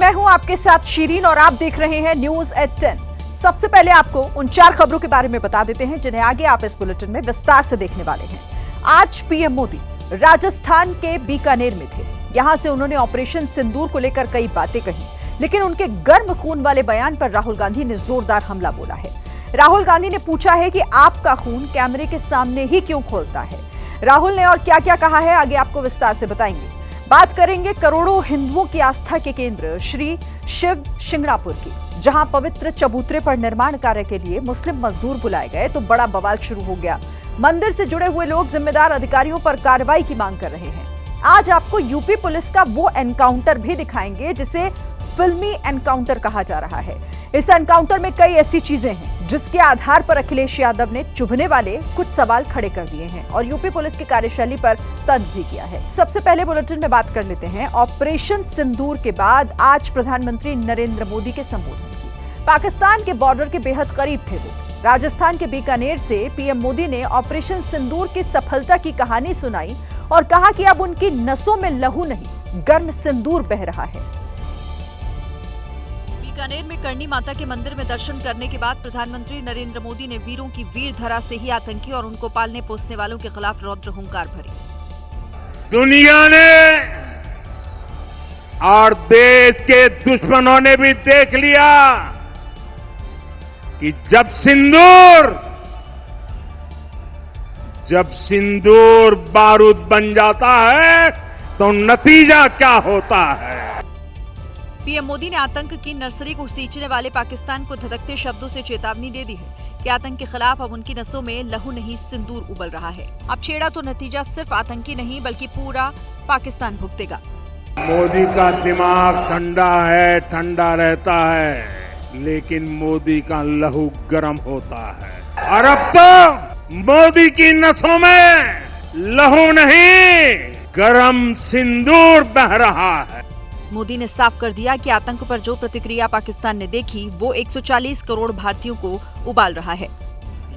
मैं हूं आपके साथ शीरीन और आप देख रहे हैं न्यूज एट 10। सबसे पहले आपको उन 4 खबरों के बारे में बता देते हैं जिन्हें आगे आप इस बुलेटिन में विस्तार से देखने वाले हैं। आज पीएम मोदी राजस्थान के बीकानेर में थे। यहां से उन्होंने ऑपरेशन सिंदूर को लेकर कई बातें कही, लेकिन उनके गर्म खून वाले बयान पर राहुल गांधी ने जोरदार हमला बोला है। राहुल गांधी ने पूछा है कि आपका खून कैमरे के सामने ही क्यों खोलता है। राहुल ने और क्या क्या कहा है आगे आपको विस्तार से बताएंगे। बात करेंगे करोड़ों हिंदुओं की आस्था के केंद्र श्री शिव शिंगणापुर की, जहां पवित्र चबूतरे पर निर्माण कार्य के लिए मुस्लिम मजदूर बुलाए गए तो बड़ा बवाल शुरू हो गया। मंदिर से जुड़े हुए लोग जिम्मेदार अधिकारियों पर कार्रवाई की मांग कर रहे हैं। आज आपको यूपी पुलिस का वो एनकाउंटर भी दिखाएंगे जिसे फिल्मी एनकाउंटर कहा जा रहा है। इस एनकाउंटर में कई ऐसी चीजें हैं जिसके आधार पर अखिलेश यादव ने चुभने वाले कुछ सवाल खड़े कर दिए हैं और यूपी पुलिस की कार्यशैली पर तंज भी किया है। सबसे पहले बुलेटिन में बात कर लेते हैं ऑपरेशन सिंदूर के बाद आज प्रधानमंत्री नरेंद्र मोदी के संबोधन की। पाकिस्तान के बॉर्डर के बेहद करीब थे वो। राजस्थान के बीकानेर से पीएम मोदी ने ऑपरेशन सिंदूर की सफलता की कहानी सुनाई और कहा कि अब उनकी नसों में लहू नहीं, गर्म सिंदूर बह रहा है। बीकानेर में करणी माता के मंदिर में दर्शन करने के बाद प्रधानमंत्री नरेंद्र मोदी ने वीरों की वीर धरा से ही आतंकी और उनको पालने पोसने वालों के खिलाफ रौद्र हुंकार भरी। दुनिया ने और देश के दुश्मनों ने भी देख लिया कि जब सिंदूर बारूद बन जाता है तो नतीजा क्या होता है। पीएम मोदी ने आतंक की नर्सरी को सींचने वाले पाकिस्तान को धधकते शब्दों से चेतावनी दे दी है कि आतंक के खिलाफ अब उनकी नसों में लहू नहीं सिंदूर उबल रहा है। अब छेड़ा तो नतीजा सिर्फ आतंकी नहीं बल्कि पूरा पाकिस्तान भुगतेगा। मोदी का दिमाग ठंडा है, ठंडा रहता है, लेकिन मोदी का लहू गर्म होता है और अब तो मोदी की नसों में लहू नहीं, गर्म सिंदूर बह रहा है। मोदी ने साफ कर दिया कि आतंक पर जो प्रतिक्रिया पाकिस्तान ने देखी वो 140 करोड़ भारतीयों को उबाल रहा है।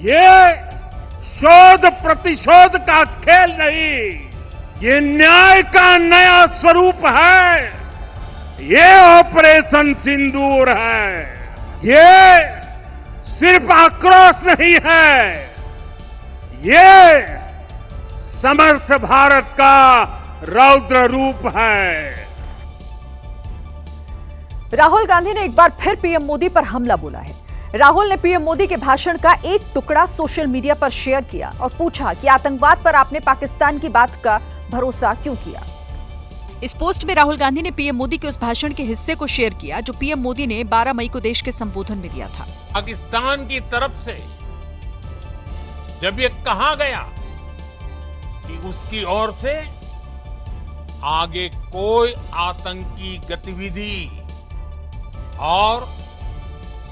ये शोध प्रतिशोध का खेल नहीं, ये न्याय का नया स्वरूप है। ये ऑपरेशन सिंदूर है। ये सिर्फ आक्रोश नहीं है, ये समर्थ भारत का रौद्र रूप है। राहुल गांधी ने एक बार फिर पीएम मोदी पर हमला बोला है। राहुल ने पीएम मोदी के भाषण का एक टुकड़ा सोशल मीडिया पर शेयर किया और पूछा कि आतंकवाद पर आपने पाकिस्तान की बात का भरोसा क्यों किया। इस पोस्ट में राहुल गांधी ने पीएम मोदी के उस भाषण के हिस्से को शेयर किया जो पीएम मोदी ने 12 मई को देश के संबोधन में दिया था। पाकिस्तान की तरफ से जब ये कहा गया कि उसकी ओर से आगे कोई आतंकी गतिविधि और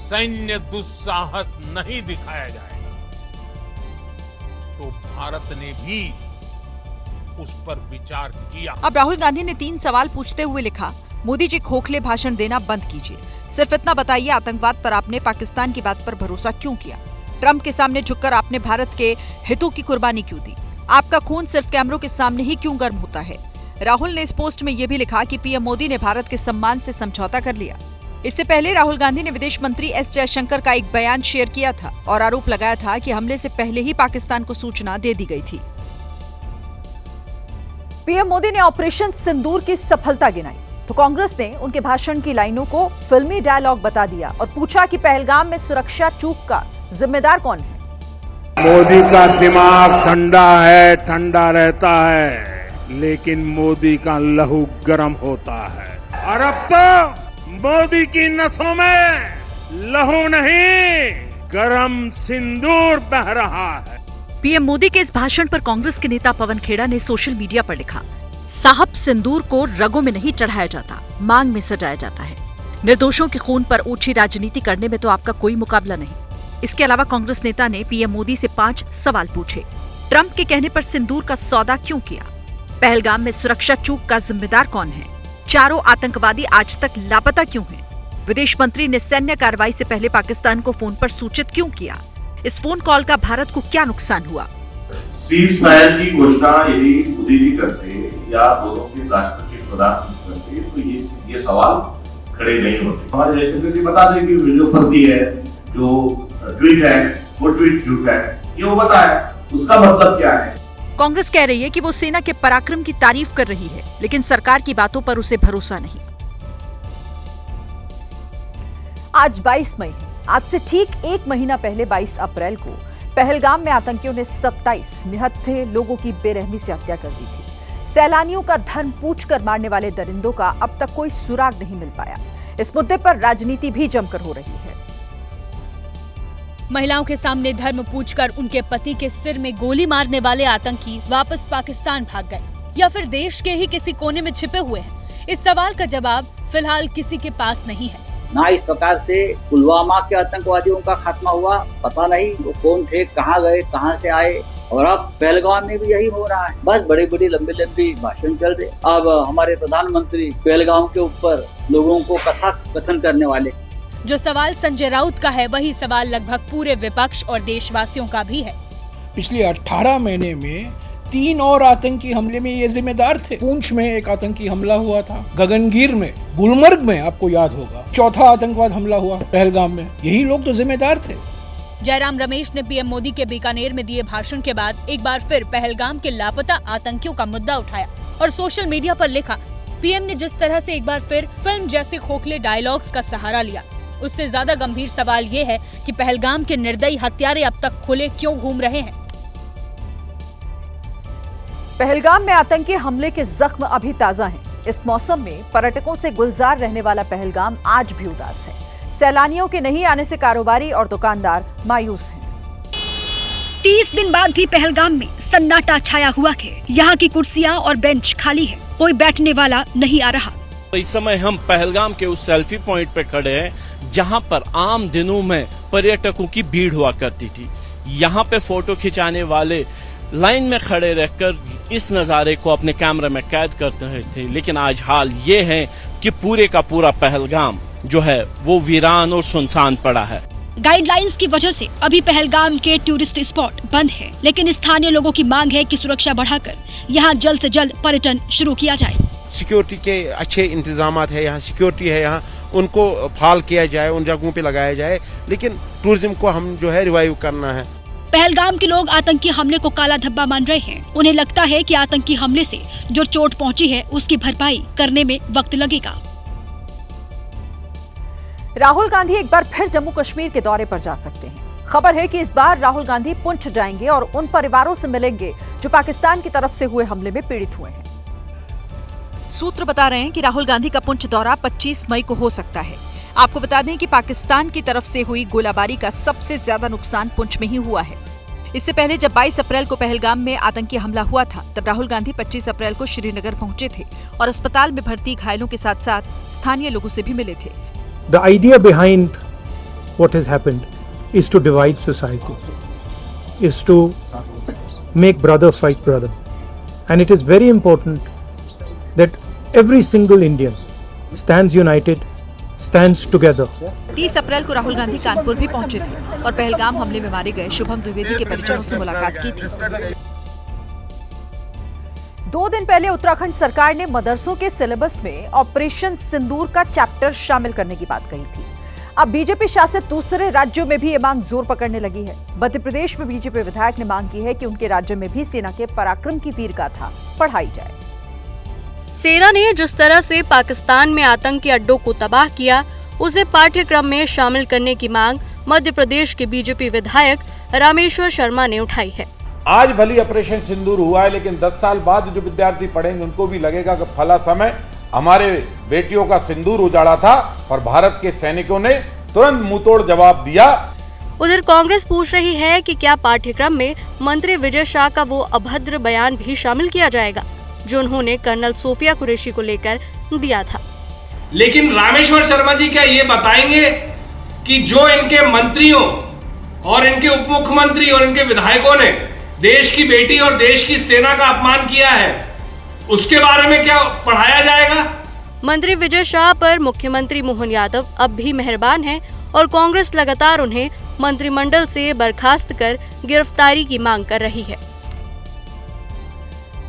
सैन्य दुस्साहस नहीं दिखाया जाएगा, तो भारत ने भी उस पर विचार किया। अब राहुल गांधी ने 3 सवाल पूछते हुए लिखा, मोदी जी खोखले भाषण देना बंद कीजिए, सिर्फ इतना बताइए आतंकवाद पर आपने पाकिस्तान की बात पर भरोसा क्यों किया। ट्रंप के सामने झुककर आपने भारत के हितों की कुर्बानी क्यों दी। आपका खून सिर्फ कैमरों के सामने ही क्यों गर्म होता है। राहुल ने इस पोस्ट में यह भी लिखा कि पीएम मोदी ने भारत के सम्मान से समझौता कर लिया। इससे पहले राहुल गांधी ने विदेश मंत्री एस जयशंकर का एक बयान शेयर किया था और आरोप लगाया था कि हमले से पहले ही पाकिस्तान को सूचना दे दी गई थी। पीएम मोदी ने ऑपरेशन सिंदूर की सफलता गिनाई तो कांग्रेस ने उनके भाषण की लाइनों को फिल्मी डायलॉग बता दिया और पूछा कि पहलगाम में सुरक्षा चूक का जिम्मेदार कौन है। मोदी का दिमाग ठंडा है, ठंडा रहता है, लेकिन मोदी का लहू गर्म होता है और अब तो मोदी की नसों में लहू नहीं, गर्म सिंदूर बह रहा है। पीएम मोदी के इस भाषण पर कांग्रेस के नेता पवन खेड़ा ने सोशल मीडिया पर लिखा, साहब सिंदूर को रगों में नहीं चढ़ाया जाता, मांग में सजाया जाता है। निर्दोषों के खून पर ऊंची राजनीति करने में तो आपका कोई मुकाबला नहीं। इसके अलावा कांग्रेस नेता ने पीएम मोदी से 5 सवाल पूछे। ट्रंप के कहने पर सिंदूर का सौदा क्यों किया। पहलगाम में सुरक्षा चूक का जिम्मेदार कौन है। चारों आतंकवादी आज तक लापता क्यों हैं? विदेश मंत्री ने सैन्य कार्रवाई से पहले पाकिस्तान को फोन पर सूचित क्यों किया? इस फोन कॉल का भारत को क्या नुकसान हुआ? सीज फायर की घोषणा यदि मोदी भी करते या दोनों के राष्ट्रपति प्रधान करते तो ये सवाल खड़े नहीं होते। हमारे जयशंकर जी बता दें कि जो फर्जी है, जो ट्वीट है, वो ट्वीट झूठ है, ये वो बताए, उसका मतलब क्या है। कांग्रेस कह रही है कि वो सेना के पराक्रम की तारीफ कर रही है, लेकिन सरकार की बातों पर उसे भरोसा नहीं। आज 22 मई है। आज से ठीक एक महीना पहले 22 अप्रैल को पहलगाम में आतंकियों ने 27 निहत्थे लोगों की बेरहमी से हत्या कर दी थी। सैलानियों का धर्म पूछकर मारने वाले दरिंदों का अब तक कोई सुराग नहीं मिल पाया। इस मुद्दे पर राजनीति भी जमकर हो रही है। महिलाओं के सामने धर्म पूछकर उनके पति के सिर में गोली मारने वाले आतंकी वापस पाकिस्तान भाग गए या फिर देश के ही किसी कोने में छिपे हुए हैं? इस सवाल का जवाब फिलहाल किसी के पास नहीं है। ना इस प्रकार से पुलवामा के आतंकवादियों का खात्मा हुआ, पता नहीं वो कौन थे, कहाँ गए, कहाँ से आए, और अब पहलगाम में भी यही हो रहा है। बस बड़ी बड़ी लंबी लंबी भाषण चल रहे। अब हमारे प्रधानमंत्री पहलगाम के ऊपर लोगों को कथा कथन करने वाले। जो सवाल संजय राउत का है, वही सवाल लगभग पूरे विपक्ष और देशवासियों का भी है। पिछले 18 महीने में 3 और आतंकी हमले में ये जिम्मेदार थे। पुंछ में एक आतंकी हमला हुआ था, गगनगिर में, गुलमर्ग में आपको याद होगा, चौथा आतंकवाद हमला हुआ पहलगाम में। यही लोग तो जिम्मेदार थे। जयराम रमेश ने पीएम मोदी के बीकानेर में दिए भाषण के बाद एक बार फिर पहलगाम के लापता आतंकियों का मुद्दा उठाया और सोशल मीडिया पर लिखा, पीएम ने जिस तरह से एक बार फिर फिल्म जैसे खोखले डायलॉग्स का सहारा लिया, उससे ज्यादा गंभीर सवाल ये है कि पहलगाम के निर्दयी हत्यारे अब तक खुले क्यों घूम रहे हैं। पहलगाम में आतंकी हमले के जख्म अभी ताजा हैं। इस मौसम में पर्यटकों से गुलजार रहने वाला पहलगाम आज भी उदास है। सैलानियों के नहीं आने से कारोबारी और दुकानदार मायूस हैं। 30 दिन बाद भी पहलगाम में सन्नाटा छाया हुआ है। यहाँ की कुर्सियाँ और बेंच खाली है, कोई बैठने वाला नहीं आ रहा। इस समय हम पहलगाम के उस सेल्फी पॉइंट पे खड़े हैं जहां पर आम दिनों में पर्यटकों की भीड़ हुआ करती थी। यहां पे फोटो खिंचाने वाले लाइन में खड़े रहकर इस नज़ारे को अपने कैमरे में कैद करते रहे थे, लेकिन आज हाल ये है कि पूरे का पूरा पहलगाम जो है वो वीरान और सुनसान पड़ा है। गाइडलाइंस की वजह से अभी पहलगाम के टूरिस्ट स्पॉट बंद है, लेकिन स्थानीय लोगों की मांग है कि सुरक्षा बढ़ाकर यहाँ जल्द से जल्द पर्यटन शुरू किया जाए। सिक्योरिटी के अच्छे इंतजाम है, यहाँ सिक्योरिटी है, यहाँ उनको फाल किया जाए, उन जगहों पे लगाया जाए, लेकिन टूरिज्म को हम जो है रिवाइव करना है। पहलगाम के लोग आतंकी हमले को काला धब्बा मान रहे हैं। उन्हें लगता है कि आतंकी हमले से जो चोट पहुंची है उसकी भरपाई करने में वक्त लगेगा। राहुल गांधी एक बार फिर जम्मू कश्मीर के दौरे पर जा सकते हैं। खबर है कि इस बार राहुल गांधी पुंछ जाएंगे और उन परिवारों से मिलेंगे जो पाकिस्तान की तरफ से हुए हमले में पीड़ित हुए हैं। सूत्र बता रहे हैं कि राहुल गांधी का पुंछ दौरा 25 मई को हो सकता है। आपको बता दें कि पाकिस्तान की तरफ से हुई गोलाबारी का सबसे ज्यादा नुकसान पुंछ में ही हुआ है। इससे पहले जब 22 अप्रैल को पहलगाम में आतंकी हमला हुआ था, तब राहुल गांधी 25 अप्रैल को श्रीनगर पहुंचे थे और अस्पताल में भर्ती घायलों के साथ साथ स्थानीय लोगों से भी मिले थे। The idea behind what has happened is to divide society, is to make brother fight brother, and it is very important that every single Indian stands united, stands together. 30 अप्रैल को राहुल गांधी कानपुर भी पहुंचे थे और पहलगाम हमले में मारे गए शुभम द्विवेदी के परिजनों से मुलाकात की थी। 2 दिन पहले उत्तराखंड सरकार ने मदरसों के सिलेबस में ऑपरेशन सिंदूर का चैप्टर शामिल करने की बात कही थी। अब बीजेपी शासित दूसरे राज्यों में भी ये मांग जोर पकड़ने लगी है। मध्य प्रदेश में बीजेपी विधायक ने मांग की है कि उनके राज्य में भी सेना के पराक्रम की वीर गाथा पढ़ाई जाए। सेना ने जिस तरह से पाकिस्तान में आतंकी अड्डों को तबाह किया, उसे पाठ्यक्रम में शामिल करने की मांग मध्य प्रदेश के बीजेपी विधायक रामेश्वर शर्मा ने उठाई है। आज भली ऑपरेशन सिंदूर हुआ है, लेकिन 10 साल बाद जो विद्यार्थी पढ़ेंगे उनको भी लगेगा कि फला समय हमारे बेटियों का सिंदूर उजाड़ा था और भारत के सैनिकों ने तुरंत मुंहतोड़ जवाब दिया। उधर कांग्रेस पूछ रही है कि क्या पाठ्यक्रम में मंत्री विजय शाह का वो अभद्र बयान भी शामिल किया जाएगा जो उन्होंने कर्नल सोफिया कुरैशी को लेकर दिया था। लेकिन रामेश्वर शर्मा जी क्या ये बताएंगे कि जो इनके मंत्रियों और इनके उप मुख्यमंत्री और इनके विधायकों ने देश की बेटी और देश की सेना का अपमान किया है, उसके बारे में क्या पढ़ाया जाएगा? मंत्री विजय शाह पर मुख्यमंत्री मोहन यादव अब भी मेहरबान हैं और कांग्रेस लगातार उन्हें मंत्रिमंडल से बर्खास्त कर गिरफ्तारी की मांग कर रही है।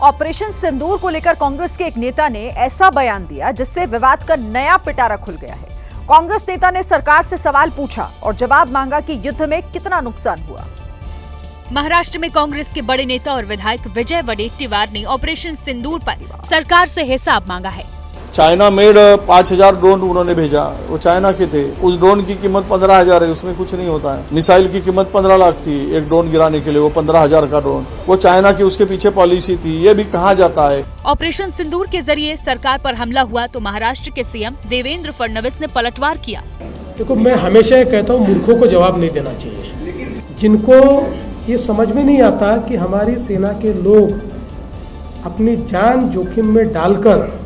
ऑपरेशन सिंदूर को लेकर कांग्रेस के एक नेता ने ऐसा बयान दिया जिससे विवाद का नया पिटारा खुल गया है। कांग्रेस नेता ने सरकार से सवाल पूछा और जवाब मांगा कि युद्ध में कितना नुकसान हुआ। महाराष्ट्र में कांग्रेस के बड़े नेता और विधायक विजय वडेट्टीवार ने ऑपरेशन सिंदूर पर सरकार से हिसाब मांगा है। चाइना मेड 5000 ड्रोन उन्होंने भेजा, वो चाइना के थे। उस ड्रोन की कीमत 15,000 है, उसमें कुछ नहीं होता है। मिसाइल की कीमत 15 लाख थी एक ड्रोन गिराने के लिए, वो 15,000 का ड्रोन, वो चाइना की उसके पीछे पॉलिसी थी। ये भी कहा जाता है। ऑपरेशन सिंदूर के जरिए सरकार पर हमला हुआ तो महाराष्ट्र के सीएम देवेंद्र फडणवीस ने पलटवार किया। देखो, मैं हमेशा ये कहता हूँ, मूर्खों को जवाब नहीं देना चाहिए। जिनको ये समझ में नहीं आता कि हमारी सेना के लोग अपनी जान जोखिम में डालकर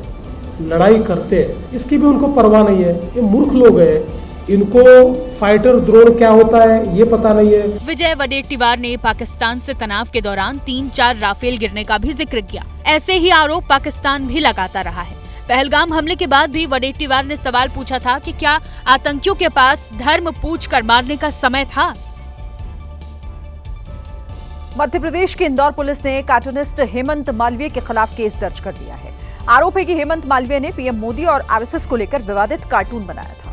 लड़ाई करते हैं, इसकी भी उनको परवाह नहीं है। ये मूर्ख लोग हैं, इनको फाइटर ड्रोन क्या होता है ये पता नहीं है। विजय वडेट्टीवार ने पाकिस्तान से तनाव के दौरान 3-4 राफेल गिरने का भी जिक्र किया। ऐसे ही आरोप पाकिस्तान भी लगाता रहा है। पहलगाम हमले के बाद भी वडेट्टीवार ने सवाल पूछा था कि क्या आतंकियों के पास धर्म पूछकर मारने का समय था। मध्य प्रदेश की इंदौर पुलिस ने कार्टूनिस्ट हेमंत मालवीय के खिलाफ केस दर्ज कर दिया है। आरोप है कि हेमंत मालवीय ने पीएम मोदी और आरएसएस को लेकर विवादित कार्टून बनाया था।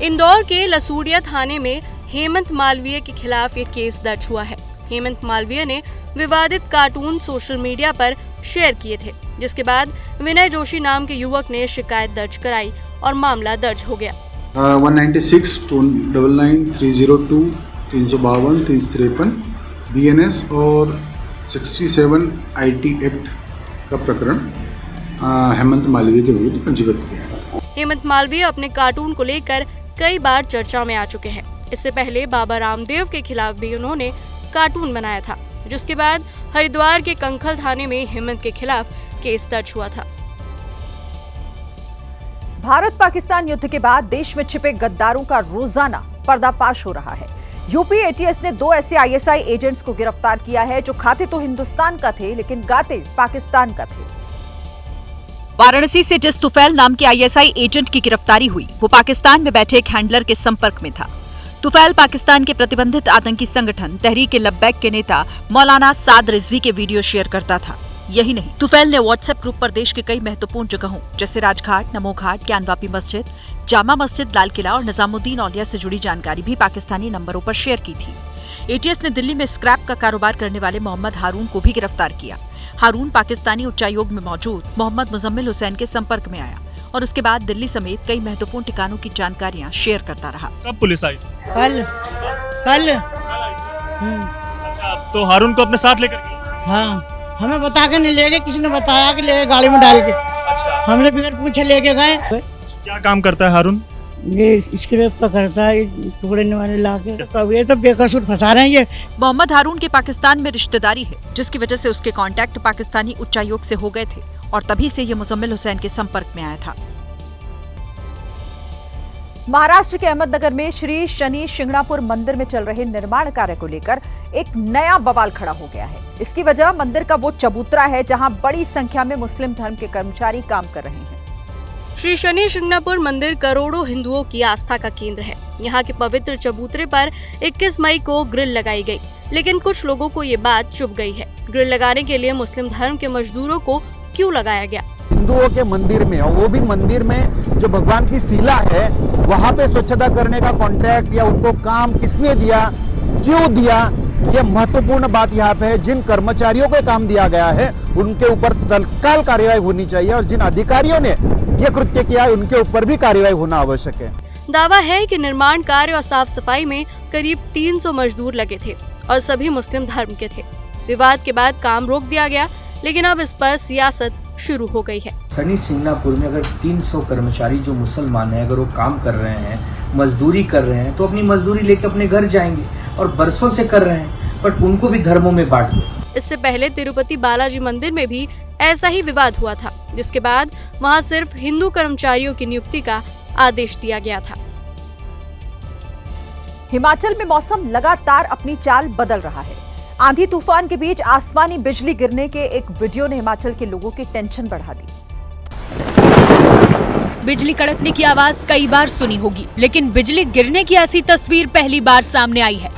इंदौर के लसूड़िया थाने में हेमंत मालवीय के खिलाफ ये केस दर्ज हुआ है। हेमंत मालवीय ने विवादित कार्टून सोशल मीडिया पर शेयर किए थे, जिसके बाद विनय जोशी नाम के युवक ने शिकायत दर्ज कराई और मामला दर्ज हो गया। 196 299 302 352 353 BNS और 67 IT एक्ट का प्रकरण हेमंत मालवीय के विरुद्ध पंजीबद्ध किया है। हेमंत मालवीय अपने कार्टून को लेकर कई बार चर्चा में आ चुके हैं। इससे पहले बाबा रामदेव के खिलाफ भी उन्होंने कार्टून बनाया था, जिसके बाद हरिद्वार के कंखल थाने में हेमंत के खिलाफ केस दर्ज हुआ था। भारत पाकिस्तान युद्ध के बाद देश में छिपे गद्दारों का रोजाना पर्दाफाश हो रहा है। यूपी एटीएस ने 2 ऐसे आईएसआई एजेंट्स को गिरफ्तार किया है जो खाते तो हिंदुस्तान का थे लेकिन गाते पाकिस्तान का थे। वाराणसी से जिस तुफैल नाम के आईएसआई एजेंट की गिरफ्तारी हुई वो पाकिस्तान में बैठे एक हैंडलर के संपर्क में था। तुफैल पाकिस्तान के प्रतिबंधित आतंकी संगठन तहरीक-ए-लब्बैक के नेता मौलाना साद रिजवी के वीडियो शेयर करता था। यही नहीं, तुफैल ने व्हाट्सएप ग्रुप पर देश के कई महत्वपूर्ण जगहों जैसे राजघाट, नमो घाट, ज्ञानवापी मस्जिद, जामा मस्जिद, लाल किला और निजामुद्दीन औलिया से जुड़ी जानकारी भी पाकिस्तानी नंबरों पर शेयर की थी। एटीएस ने दिल्ली में स्क्रैप का कारोबार करने वाले मोहम्मद हारून को भी गिरफ्तार किया। हारून पाकिस्तानी उच्चायोग में मौजूद मोहम्मद मुजम्मिल हुसैन के संपर्क में आया और उसके बाद दिल्ली समेत कई महत्वपूर्ण ठिकानों की जानकारियां शेयर करता रहा। कब पुलिस आई? कल। अच्छा, तो हारून को अपने साथ लेकर गए? हाँ, हमें बता के नहीं ले गए, किसी ने बताया कि ले गाड़ी में डाल के। अच्छा। हमने बिगड़ पूछे लेके गए। क्या काम करता है हारून? ये स्क्रैप का करता है, टुकड़े वाले ला के। ये तो बेकसूर फंसा रहे हैं ये। मोहम्मद हारून के पाकिस्तान में रिश्तेदारी है, जिसकी वजह से उसके कांटेक्ट पाकिस्तानी उच्चायोग से हो गए थे और तभी से ये मुजम्मिल हुसैन के संपर्क में आया था। महाराष्ट्र के अहमदनगर में श्री शनि शिंगणापुर मंदिर में चल रहे निर्माण कार्य को लेकर एक नया बवाल खड़ा हो गया है। इसकी वजह मंदिर का वो चबूतरा है जहां बड़ी संख्या में मुस्लिम धर्म के कर्मचारी काम कर रहे हैं। श्री शनि शिंगणापुर मंदिर करोड़ों हिंदुओं की आस्था का केंद्र है। यहाँ के पवित्र चबूतरे पर 21 मई को ग्रिल लगाई गई, लेकिन कुछ लोगों को ये बात चुभ गई है। ग्रिल लगाने के लिए मुस्लिम धर्म के मजदूरों को क्यों लगाया गया? हिंदुओं के मंदिर में, और वो भी मंदिर में जो भगवान की शिला है, वहाँ पे स्वच्छता करने का कॉन्ट्रैक्ट या उनको काम किसने दिया, क्यों दिया, ये महत्वपूर्ण बात यहाँ पे है। जिन कर्मचारियों को काम दिया गया है उनके ऊपर तत्काल कार्रवाई होनी चाहिए और जिन अधिकारियों ने ये कृत्य किया है उनके ऊपर भी कार्रवाई होना आवश्यक है। दावा है कि निर्माण कार्य और साफ सफाई में करीब 300 मजदूर लगे थे और सभी मुस्लिम धर्म के थे। विवाद के बाद काम रोक दिया गया, लेकिन अब इस पर सियासत शुरू हो गई है। शनि शिंगणापुर में अगर 300 कर्मचारी जो मुसलमान हैं, अगर वो काम कर रहे हैं, मजदूरी कर रहे हैं, तो अपनी मजदूरी लेके अपने घर जाएंगे और बरसों से कर रहे हैं, बट उनको भी धर्मों में बांट दो। इससे पहले तिरुपति बालाजी मंदिर में भी ऐसा ही विवाद हुआ था, जिसके बाद वहां सिर्फ हिंदू कर्मचारियों की नियुक्ति का आदेश दिया गया था। हिमाचल में मौसम लगातार अपनी चाल बदल रहा है। आंधी तूफान के बीच आसमानी बिजली गिरने के एक वीडियो ने हिमाचल के लोगों की टेंशन बढ़ा दी। बिजली कड़कने की आवाज कई बार सुनी होगी, लेकिन बिजली गिरने की ऐसी तस्वीर पहली बार सामने आई है।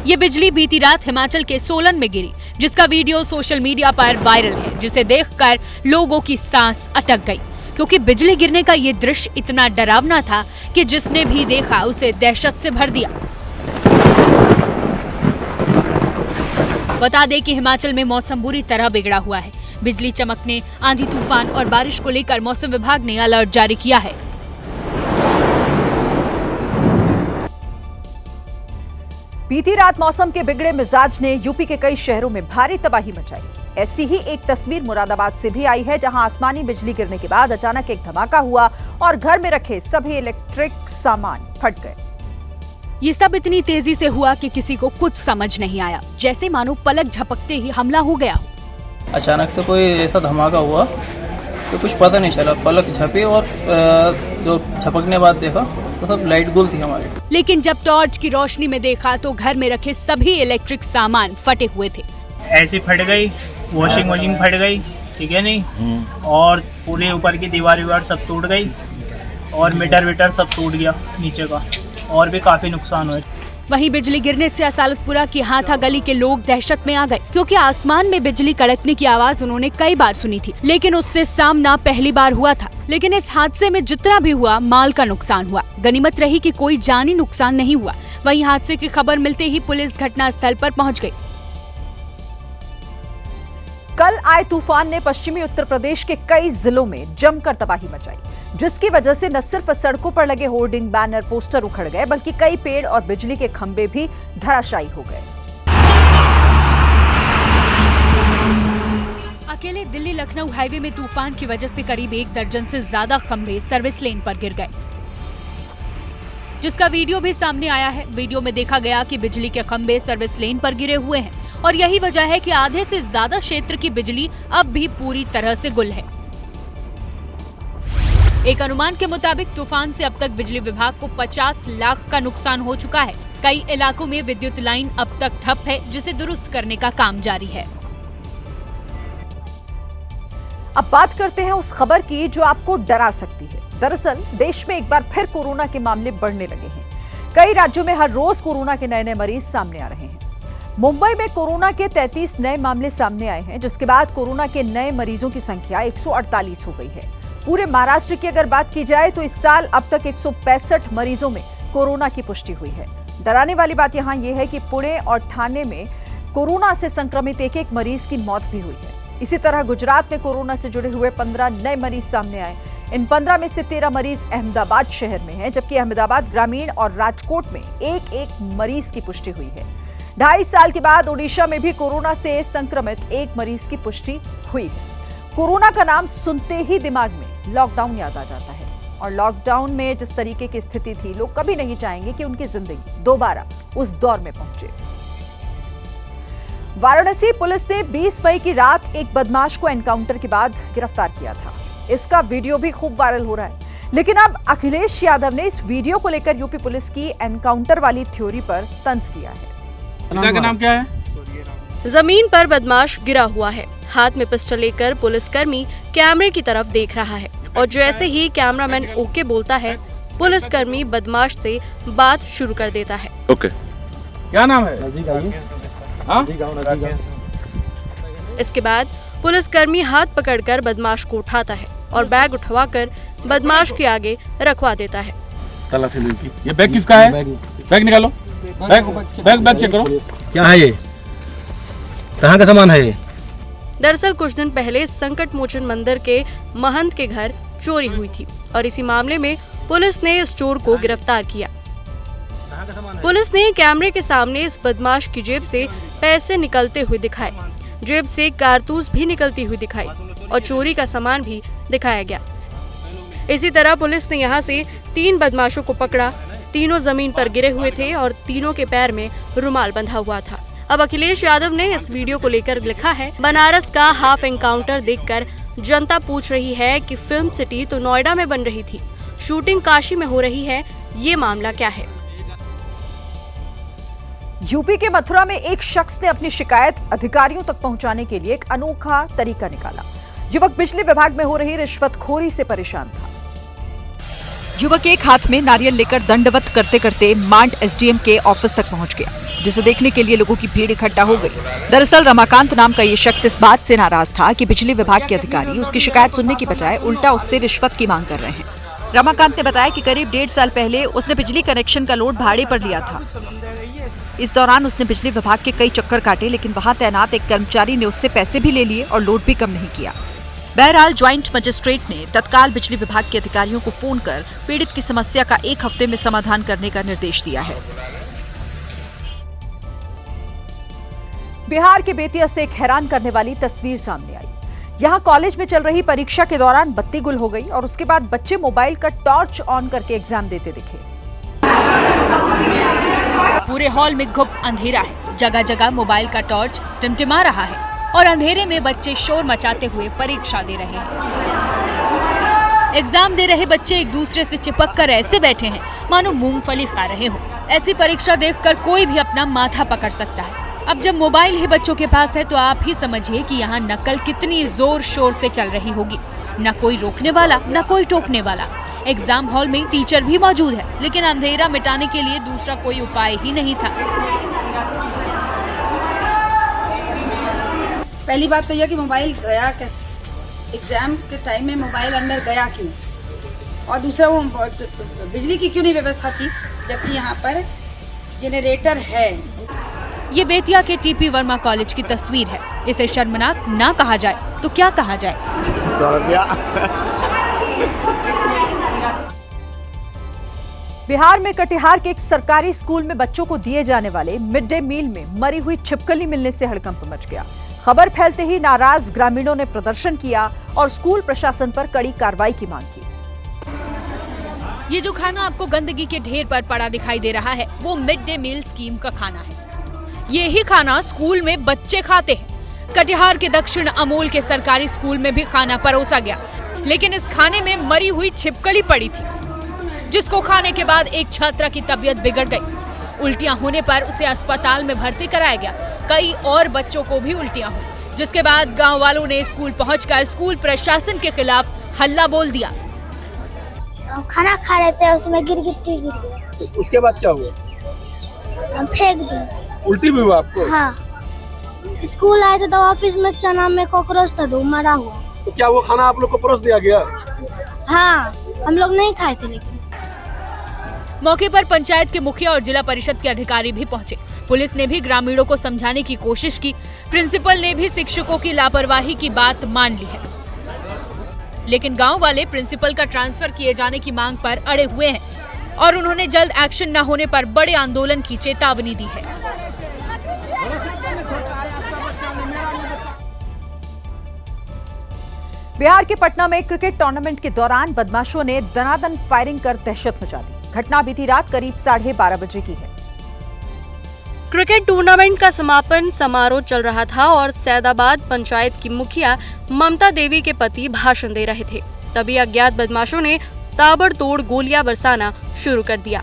ये बिजली बीती रात हिमाचल के सोलन में गिरी, जिसका वीडियो सोशल मीडिया पर वायरल है, जिसे देखकर लोगों की सांस अटक गई, क्योंकि बिजली गिरने का ये दृश्य इतना डरावना था कि जिसने भी देखा उसे दहशत से भर दिया। बता दें कि हिमाचल में मौसम बुरी तरह बिगड़ा हुआ है। बिजली चमकने, आंधी तूफान और बारिश को लेकर मौसम विभाग ने अलर्ट जारी किया है। बीती रात मौसम के बिगड़े मिजाज ने यूपी के कई शहरों में भारी तबाही मचाई। ऐसी ही एक तस्वीर मुरादाबाद से भी आई है, जहां आसमानी बिजली गिरने के बाद अचानक एक धमाका हुआ और घर में रखे सभी इलेक्ट्रिक सामान फट गए। ये सब इतनी तेजी से हुआ कि किसी को कुछ समझ नहीं आया, जैसे मानो पलक झपकते ही हमला हो गया। अचानक से कोई ऐसा धमाका हुआ तो कुछ पता नहीं चला, पलक झपे और जो झपकने बाद देखा तो सब लाइट गुल थी हमारे। लेकिन जब टॉर्च की रोशनी में देखा तो घर में रखे सभी इलेक्ट्रिक सामान फटे हुए थे। ऐसी फट गई, वॉशिंग मशीन फट गई, ठीक है नहीं, और पूरे ऊपर की दीवार सब टूट गई और मीटर सब टूट गया नीचे का, और भी काफी नुकसान हुआ। वहीं बिजली गिरने से असालतपुरा की हाथा गली के लोग दहशत में आ गए, क्योंकि आसमान में बिजली कड़कने की आवाज उन्होंने कई बार सुनी थी, लेकिन उससे सामना पहली बार हुआ था। लेकिन इस हादसे में जितना भी हुआ, माल का नुकसान हुआ। गनीमत रही कि कोई जानी नुकसान नहीं हुआ। वहीं हादसे की खबर मिलते ही पुलिस घटनास्थल पर पहुंच गई। कल आए तूफान ने पश्चिमी उत्तर प्रदेश के कई जिलों में जमकर तबाही मचाई, जिसकी वजह से न सिर्फ सड़कों पर लगे होर्डिंग, बैनर, पोस्टर उखड़ गए, बल्कि कई पेड़ और बिजली के खंभे भी धराशायी हो गए। अकेले दिल्ली लखनऊ हाईवे में तूफान की वजह से करीब 1 दर्जन से ज्यादा खंभे सर्विस लेन पर गिर गए, जिसका वीडियो भी सामने आया है। वीडियो में देखा गया कि बिजली के खंभे सर्विस लेन पर गिरे हुए हैं और यही वजह है कि आधे से ज्यादा क्षेत्र की बिजली अब भी पूरी तरह से गुल है। एक अनुमान के मुताबिक तूफान से अब तक बिजली विभाग को 50 लाख का नुकसान हो चुका है। कई इलाकों में विद्युत लाइन अब तक ठप है, जिसे दुरुस्त करने का काम जारी है। अब बात करते हैं उस खबर की जो आपको डरा सकती है। दरअसल देश में एक बार फिर कोरोना के मामले बढ़ने लगे हैं। कई राज्यों में हर रोज कोरोना के नए मरीज सामने आ रहे हैं। मुंबई में कोरोना के 33 नए मामले सामने आए हैं, जिसके बाद कोरोना के नए मरीजों की संख्या 148 हो गई है। पूरे महाराष्ट्र की अगर बात की जाए तो इस साल अब तक 165 मरीजों में कोरोना की पुष्टि हुई है। डराने वाली बात यहाँ यह है कि पुणे और ठाणे में कोरोना से संक्रमित एक मरीज की मौत भी हुई है। इसी तरह गुजरात में कोरोना से जुड़े हुए 15 नए मरीज सामने आए। इन 15 में से 13 मरीज अहमदाबाद शहर में हैं, जबकि अहमदाबाद ग्रामीण और राजकोट में एक मरीज की पुष्टि हुई है। 2.5 साल के बाद ओडिशा में भी कोरोना से संक्रमित एक मरीज की पुष्टि हुई है। कोरोना का नाम सुनते ही दिमाग में लॉकडाउन याद आ जाता है, और लॉकडाउन में जिस तरीके की स्थिति थी, लोग कभी नहीं चाहेंगे कि उनकी जिंदगी दोबारा उस दौर में पहुंचे। वाराणसी पुलिस ने 20 मई की रात एक बदमाश को एनकाउंटर के बाद गिरफ्तार किया था। इसका वीडियो भी खूब वायरल हो रहा है। लेकिन अब अखिलेश यादव ने इस वीडियो को लेकर यूपी पुलिस की एनकाउंटर वाली थ्योरी पर तंज किया है। पिता का नाम क्या है? जमीन पर बदमाश गिरा हुआ है। हाथ में पिस्टल लेकर पुलिसकर्मी कैमरे की तरफ देख रहा है, और जैसे ही कैमरामैन ओके बोलता है, पुलिसकर्मी बदमाश से बात शुरू कर देता है। ओके, क्या नाम है? इसके बाद पुलिसकर्मी हाथ पकड़कर बदमाश को उठाता है और बैग उठवाकर बदमाश के आगे रखवा देता है। ये बैग किसका है? बैग निकालो, बैग चेक करो। क्या है ये? कहाँ का सामान है ये? दरअसल कुछ दिन पहले संकट मोचन मंदिर के महंत के घर चोरी हुई थी, और इसी मामले में पुलिस ने इस चोर को गिरफ्तार किया। पुलिस ने कैमरे के सामने इस बदमाश की जेब से पैसे निकलते हुए दिखाए, जेब से कारतूस भी निकलती हुई दिखाई, और चोरी का सामान भी दिखाया गया। इसी तरह पुलिस ने यहाँ से 3 बदमाशों को पकड़ा। तीनों जमीन पर गिरे हुए थे और तीनों के पैर में रुमाल बंधा हुआ था। अब अखिलेश यादव ने इस वीडियो को लेकर लिखा है, बनारस का हाफ एनकाउंटर देखकर जनता पूछ रही है कि फिल्म सिटी तो नोएडा में बन रही थी, शूटिंग काशी में हो रही है, ये मामला क्या है? यूपी के मथुरा में एक शख्स ने अपनी शिकायत अधिकारियों तक पहुंचाने के लिए एक अनोखा तरीका निकाला। युवक बिजली विभाग में हो रही रिश्वतखोरी से परेशान था। युवक एक हाथ में नारियल लेकर दंडवत करते करते मांड एसडीएम के ऑफिस तक पहुंच गया। जिसे देखने के लिए लोगों की भीड़ इकट्ठा हो गई। दरअसल रमाकांत नाम का ये शख्स इस बात से नाराज था कि बिजली विभाग के अधिकारी उसकी शिकायत सुनने की बजाय उल्टा उससे रिश्वत की मांग कर रहे हैं। रमाकांत ने बताया कि करीब 1.5 साल पहले उसने बिजली कनेक्शन का लोड भाड़े पर लिया था। इस दौरान उसने बिजली विभाग के कई चक्कर काटे, लेकिन वहां तैनात एक कर्मचारी ने उससे पैसे भी ले लिए और लोड भी कम नहीं किया। बहरहाल ज्वाइंट मजिस्ट्रेट ने तत्काल बिजली विभाग के अधिकारियों को फोन कर पीड़ित की समस्या का 1 हफ्ते में समाधान करने का निर्देश दिया है। बिहार के बेतिया से एक हैरान करने वाली तस्वीर सामने आई। यहाँ कॉलेज में चल रही परीक्षा के दौरान बत्ती गुल हो गई और उसके बाद बच्चे मोबाइल का टॉर्च ऑन करके एग्जाम देते दिखे। पूरे हॉल में गुप्त अंधेरा है, जगह जगह मोबाइल का टॉर्च टिमटिमा रहा है और अंधेरे में बच्चे शोर मचाते हुए परीक्षा दे रहे हैं। एग्जाम दे रहे बच्चे एक दूसरे से चिपक कर ऐसे बैठे हैं मानो मूंगफली खा रहे हो। ऐसी परीक्षा देखकर कोई भी अपना माथा पकड़ सकता है। अब जब मोबाइल ही बच्चों के पास है तो आप ही समझिए कि यहाँ नकल कितनी जोर शोर से चल रही होगी। न कोई रोकने वाला, न कोई टोकने वाला। एग्जाम हॉल में टीचर भी मौजूद है, लेकिन अंधेरा मिटाने के लिए दूसरा कोई उपाय ही नहीं था। पहली बात तो यह कि मोबाइल गया क्या, एग्जाम के टाइम में मोबाइल अंदर गया क्यों, और दूसरा वो बिजली की क्यों नहीं व्यवस्था थी जबकि यहाँ पर जनरेटर है। ये बेतिया के टीपी वर्मा कॉलेज की तस्वीर है। इसे शर्मनाक ना कहा जाए तो क्या कहा जाए। बिहार में कटिहार के एक सरकारी स्कूल में बच्चों को दिए जाने वाले मिड डे मील में मरी हुई छिपकली मिलने से हड़कंप मच गया। खबर फैलते ही नाराज ग्रामीणों ने प्रदर्शन किया और स्कूल प्रशासन पर कड़ी कार्रवाई की मांग की। ये जो खाना आपको गंदगी के ढेर पर पड़ा दिखाई दे रहा है, वो मिड डे मील स्कीम का खाना है। ये ही खाना स्कूल में बच्चे खाते हैं। कटिहार के दक्षिण अमोल के सरकारी स्कूल में भी खाना परोसा गया, लेकिन इस खाने में मरी हुई छिपकली पड़ी थी, जिसको खाने के बाद एक छात्रा की तबीयत बिगड़ गई। उल्टियां होने पर उसे अस्पताल में भर्ती कराया गया। कई और बच्चों को भी उल्टियां हुई, जिसके बाद गांव वालों ने स्कूल पहुंचकर स्कूल प्रशासन के खिलाफ हल्ला बोल दिया। खाना खा रहे थे, उसमें गिट्टी गिर गया। उसके बाद क्या हुआ? हम फेंक दिए। उल्टी भी हुआ आपको? हाँ। स्कूल आए थे तो ऑफिस में चना में कॉकरोच था, मरा हुआ। तो क्या वो खाना आप लोग को परोस दिया गया? हाँ, हम लोग नहीं खाए थे। लेकिन मौके पर पंचायत के मुखिया और जिला परिषद के अधिकारी भी पहुंचे। पुलिस ने भी ग्रामीणों को समझाने की कोशिश की। प्रिंसिपल ने भी शिक्षकों की लापरवाही की बात मान ली है, लेकिन गांव वाले प्रिंसिपल का ट्रांसफर किए जाने की मांग पर अड़े हुए हैं और उन्होंने जल्द एक्शन न होने पर बड़े आंदोलन की चेतावनी दी है। बिहार के पटना में क्रिकेट टूर्नामेंट के दौरान बदमाशों ने दनादन फायरिंग कर दहशत मचा दी। घटना बीती रात करीब 12:30 बजे की है। क्रिकेट टूर्नामेंट का समापन समारोह चल रहा था और सैदाबाद पंचायत की मुखिया ममता देवी के पति भाषण दे रहे थे। तभी अज्ञात बदमाशों ने ताबड़तोड़ गोलियां बरसाना शुरू कर दिया।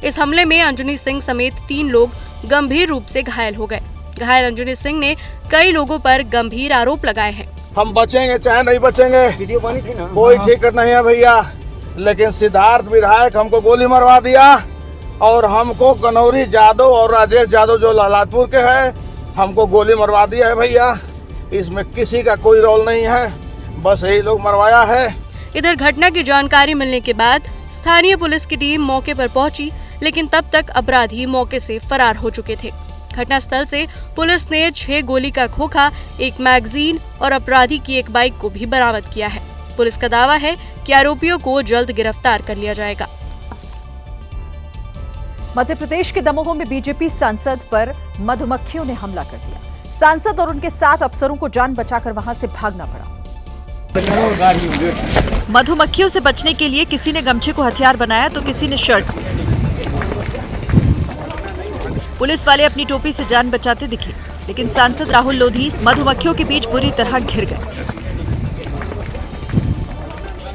इस हमले में अंजनी सिंह समेत 3 लोग गंभीर रूप से घायल हो गए। घायल अंजनी सिंह ने कई लोगों पर गंभीर आरोप लगाए हैं। हम बचेंगे चाहे नहीं बचेंगे, वीडियो बनी थी ना, कोई ठीक नहीं है भैया, लेकिन सिद्धार्थ विधायक हमको गोली मरवा दिया और हमको कनौरी यादव और राजेश यादव जो लालातपुर के हैं, हमको गोली मरवा दिया है भैया। इसमें किसी का कोई रोल नहीं है, बस यही लोग मरवाया है। इधर घटना की जानकारी मिलने के बाद स्थानीय पुलिस की टीम मौके पर पहुंची, लेकिन तब तक अपराधी मौके से फरार हो चुके थे। घटनास्थल से पुलिस ने 6 गोली का खोखा, 1 मैगजीन और अपराधी की एक बाइक को भी बरामद किया है। पुलिस का दावा है कि आरोपियों को जल्द गिरफ्तार कर लिया जाएगा। मध्य प्रदेश के दमोह में बीजेपी सांसद पर मधुमक्खियों ने हमला कर दिया। सांसद और उनके 7 अफसरों को जान बचाकर वहां से भागना पड़ा। मधुमक्खियों से बचने के लिए किसी ने गमछे को हथियार बनाया तो किसी ने शर्ट को। पुलिस वाले अपनी टोपी से जान बचाते दिखे, लेकिन सांसद राहुल लोधी मधुमक्खियों के बीच बुरी तरह घिर गए।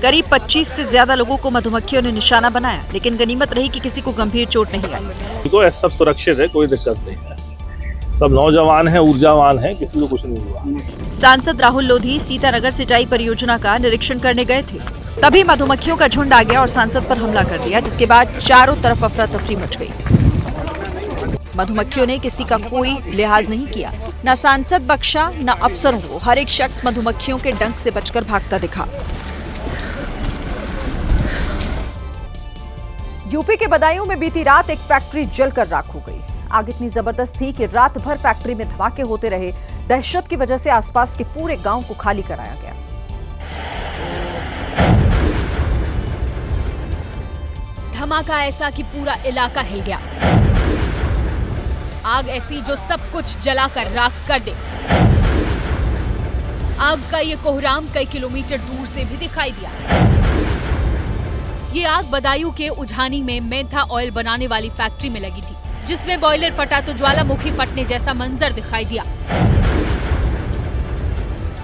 करीब 25 से ज्यादा लोगों को मधुमक्खियों ने निशाना बनाया, लेकिन गनीमत रही कि किसी को गंभीर चोट नहीं आई। तो सब सुरक्षित है, कोई दिक्कत नहीं है, सब नौजवान हैं, ऊर्जावान हैं, किसी को कुछ नहीं हुआ। सांसद राहुल लोधी सीतानगर सिंचाई परियोजना का निरीक्षण करने गए थे, तभी मधुमक्खियों का झुंड आ गया और सांसद पर हमला कर दिया, जिसके बाद चारों तरफ अफरा तफरी मच गई। मधुमक्खियों ने किसी का कोई लिहाज नहीं किया, न सांसद बख्शा न अफसरों को। हर एक शख्स मधुमक्खियों के डंक से बचकर भागता दिखा। यूपी के बदायूं में बीती रात एक फैक्ट्री जलकर राख हो गई। आग इतनी जबरदस्त थी कि रात भर फैक्ट्री में धमाके होते रहे। दहशत की वजह से आसपास के पूरे गांव को खाली कराया गया। धमाका ऐसा कि पूरा इलाका हिल गया। आग ऐसी जो सब कुछ जलाकर राख कर दे। आग का ये कोहराम कई किलोमीटर दूर से भी दिखाई दिया। ये आग बदायूं के उझानी में मेंथा ऑयल बनाने वाली फैक्ट्री में लगी थी, जिसमें बॉयलर फटा तो ज्वालामुखी फटने जैसा मंजर दिखाई दिया।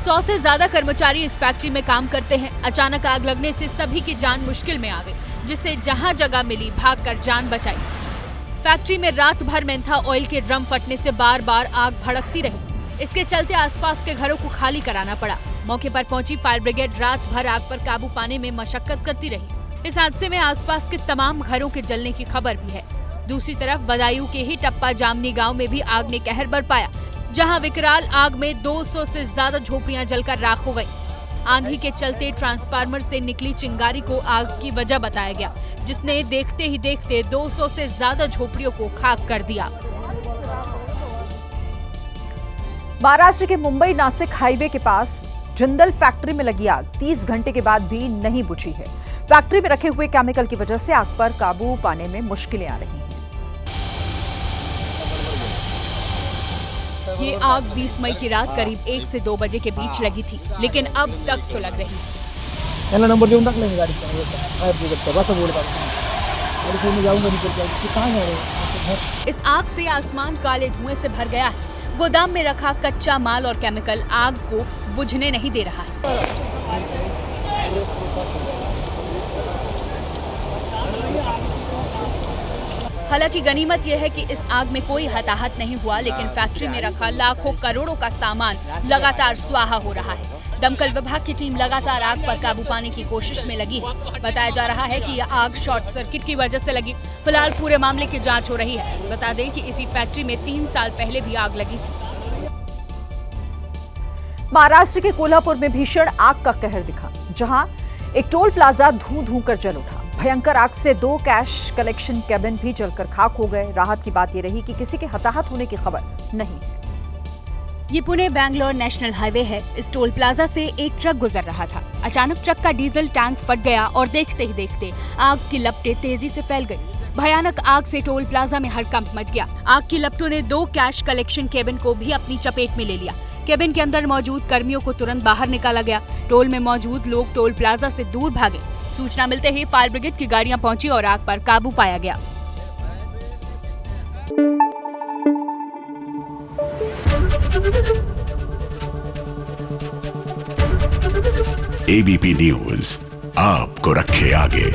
100 से ज्यादा कर्मचारी इस फैक्ट्री में काम करते हैं। अचानक आग लगने से सभी की जान मुश्किल में आ गई, जिससे जहां जगह मिली भागकर जान बचाई। फैक्ट्री में रात भर मेंथा ऑयल के ड्रम फटने से बार बार आग भड़कती रही। इसके चलते आसपास के घरों को खाली कराना पड़ा। मौके पर पहुंची फायर ब्रिगेड रात भर आग पर काबू पाने में मशक्कत करती रही। इस हादसे में आसपास के तमाम घरों के जलने की खबर भी है। दूसरी तरफ बदायूं के ही टप्पा जामनी गांव में भी आग ने कहर बरपाया, जहां विकराल आग में 200 से ज्यादा झोपड़ियां जलकर राख हो गई। आंधी के चलते ट्रांसफार्मर से निकली चिंगारी को आग की वजह बताया गया, जिसने देखते ही देखते 200 से ज्यादा झोपड़ियों को खाक कर दिया। महाराष्ट्र के मुंबई नासिक हाईवे के पास जिंदल फैक्ट्री में लगी आग 30 घंटे के बाद भी नहीं बुझी है। फैक्ट्री में रखे हुए केमिकल की वजह से आग पर काबू पाने में मुश्किलें आ रही हैं। ये आग 20 मई की रात करीब 1 से 2 बजे के बीच लगी थी, लेकिन अब तक सुलग रही है। नंबर देऊन टाकले गाड़ी फायर ब्रिगेडचा बस बोलता और मैं जाऊंगा निकल के कहां जा रहे हो। इस आग से आसमान काले धुएं से भर गया है। गोदाम में रखा कच्चा माल और केमिकल आग को बुझने नहीं दे रहा है। हालांकि गनीमत यह है कि इस आग में कोई हताहत नहीं हुआ, लेकिन फैक्ट्री में रखा लाखों करोड़ों का सामान लगातार स्वाहा हो रहा है। दमकल विभाग की टीम लगातार आग पर काबू पाने की कोशिश में लगी है। बताया जा रहा है कि यह आग शॉर्ट सर्किट की वजह से लगी। फिलहाल पूरे मामले की जांच हो रही है। बता दें कि इसी फैक्ट्री में 3 साल पहले भी आग लगी थी। महाराष्ट्र के कोल्हापुर में भीषण आग का कहर दिखा, जहां एक टोल प्लाजा धूं कर जल उठा। भयंकर आग से 2 कैश कलेक्शन केबिन भी जलकर खाक हो गए। राहत की बात यह रही कि किसी के हताहत होने की खबर नहीं है। ये पुणे बैंगलोर नेशनल हाईवे है। इस टोल प्लाजा से एक ट्रक गुजर रहा था। अचानक ट्रक का डीजल टैंक फट गया और देखते ही देखते आग की लपटें तेजी से फैल गई। भयानक आग से टोल प्लाजा में हड़कंप मच गया। आग की लपटों ने 2 कैश कलेक्शन केबिन को भी अपनी चपेट में ले लिया। केबिन के अंदर मौजूद कर्मियों को तुरंत बाहर निकाला गया। टोल में मौजूद लोग टोल प्लाजा से दूर भागे। सूचना मिलते ही फायर ब्रिगेड की गाड़ियां पहुंची और आग पर काबू पाया गया। ABP न्यूज आपको रखे आगे।